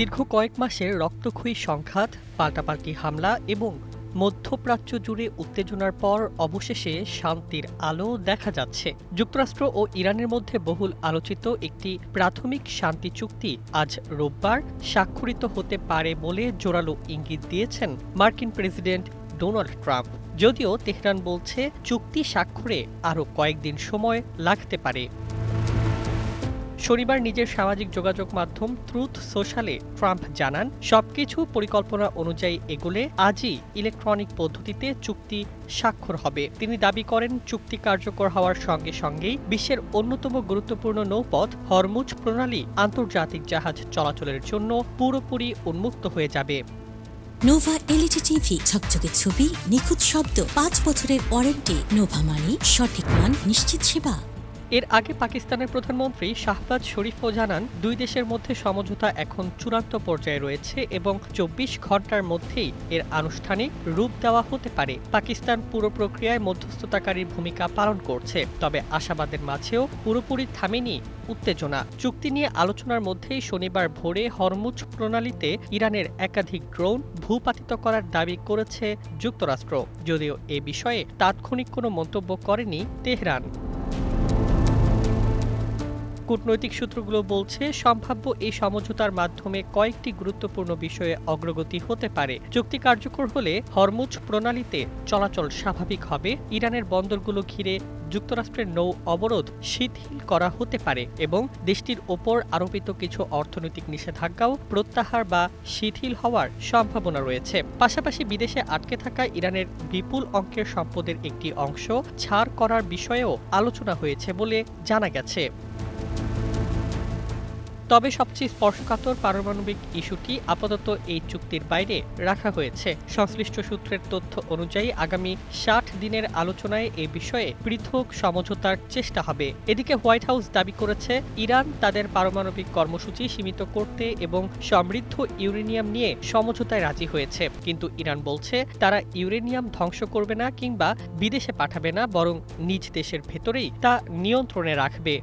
দীর্ঘ কয়েক মাসের রক্তক্ষয়ী সংঘাত, পাল্টাপাল্টি হামলা এবং মধ্যপ্রাচ্য জুড়ে উত্তেজনার পর অবশেষে শান্তির আলো দেখা যাচ্ছে। যুক্তরাষ্ট্র ও ইরানের মধ্যে বহুল আলোচিত একটি প্রাথমিক শান্তি চুক্তি আজ রোববার স্বাক্ষরিত হতে পারে বলে জোরালো ইঙ্গিত দিয়েছেন মার্কিন প্রেসিডেন্ট ডোনাল্ড ট্রাম্প। যদিও তেহরান বলছে চুক্তি স্বাক্ষরে আরও কয়েকদিন সময় লাগতে পারে। শনিবার নিজের সামাজিক যোগাযোগ মাধ্যম ট্রুথ সোশ্যালে ট্রাম্প জানান, সবকিছু পরিকল্পনা অনুযায়ী এগোলে আজই ইলেকট্রনিক পদ্ধতিতে চুক্তি স্বাক্ষর হবে। তিনি দাবি করেন, চুক্তি কার্যকর হওয়ার সঙ্গে সঙ্গেই বিশ্বের অন্যতম গুরুত্বপূর্ণ নৌপথ হরমুজ প্রণালী আন্তর্জাতিক জাহাজ চলাচলের জন্য পুরোপুরি উন্মুক্ত হয়ে যাবে। নোভা এলইডি টিভি, ঝকঝকে ছবি, নিখুঁত শব্দ, 5 বছরের ওয়ারেন্টি। নোভা মানে সঠিক মান, নিশ্চিত সেবা। এর আগে পাকিস্তানের প্রধানমন্ত্রী শাহবাজ শরীফও জানান, দুই দেশের মধ্যে সমঝোতা এখন চূড়ান্ত পর্যায়ে রয়েছে এবং 24 ঘণ্টার মধ্যেই এর আনুষ্ঠানিক রূপ দেওয়া হতে পারে। পাকিস্তান পুরো প্রক্রিয়ায় মধ্যস্থতাকারীর ভূমিকা পালন করছে, তবে আশাবাদের মাঝেও পুরোপুরি থামেনি উত্তেজনা। চুক্তি নিয়ে আলোচনার মধ্যেই শনিবার ভোরে হরমুজ প্রণালীতে ইরানের একাধিক ড্রোন ভূপাতিত করার দাবি করেছে যুক্তরাষ্ট্র, যদিও এ বিষয়ে তাৎক্ষণিক কোনো মন্তব্য করেনি তেহরান। কূটনৈতিক সূত্রগুলো বলছে, সম্ভাব্য এই সমঝোতার মাধ্যমে কয়েকটি গুরুত্বপূর্ণ বিষয়ে অগ্রগতি হতে পারে। চুক্তি কার্যকর হলে হরমুজ প্রণালীতে চলাচল স্বাভাবিক হবে, ইরানের বন্দরগুলো ঘিরে যুক্তরাষ্ট্রের নৌ অবরোধ শিথিল করা হতে পারে এবং দেশটির ওপর আরোপিত কিছু অর্থনৈতিক নিষেধাজ্ঞাও প্রত্যাহার বা শিথিল হওয়ার সম্ভাবনা রয়েছে। পাশাপাশি বিদেশে আটকে থাকা ইরানের বিপুল অঙ্কের সম্পদের একটি অংশ ছাড় করার বিষয়েও আলোচনা হয়েছে বলে জানা গেছে। তবে সবচেয়ে স্পর্শকাতর পারমাণবিক ইস্যুটি আপাতত এই চুক্তির বাইরে রাখা হয়েছে। সংশ্লিষ্ট সূত্রের তথ্য অনুযায়ী আগামী 60 দিনের আলোচনায় এ বিষয়ে পৃথক সমঝোতার চেষ্টা হবে। এদিকে হোয়াইট হাউস দাবি করেছে, ইরান তাদের পারমাণবিক কর্মসূচি সীমিত করতে এবং সমৃদ্ধ ইউরেনিয়াম নিয়ে সমঝোতায় রাজি হয়েছে, কিন্তু ইরান বলছে তারা ইউরেনিয়াম ধ্বংস করবে না কিংবা বিদেশে পাঠাবে না, বরং নিজ দেশের ভেতরেই তা নিয়ন্ত্রণে রাখবে।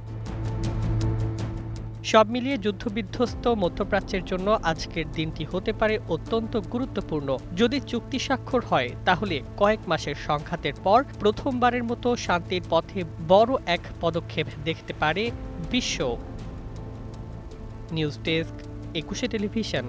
সব মিলিয়ে যুদ্ধবিধ্বস্ত মধ্যপ্রাচ্যের জন্য আজকের দিনটি হতে পারে অত্যন্ত গুরুত্বপূর্ণ। যদি চুক্তি স্বাক্ষর হয়, তাহলে কয়েক মাসের সংঘাতের পর প্রথমবারের মতো শান্তির পথে বড় এক পদক্ষেপ দেখতে পারে বিশ্ব। News desk, 21 television.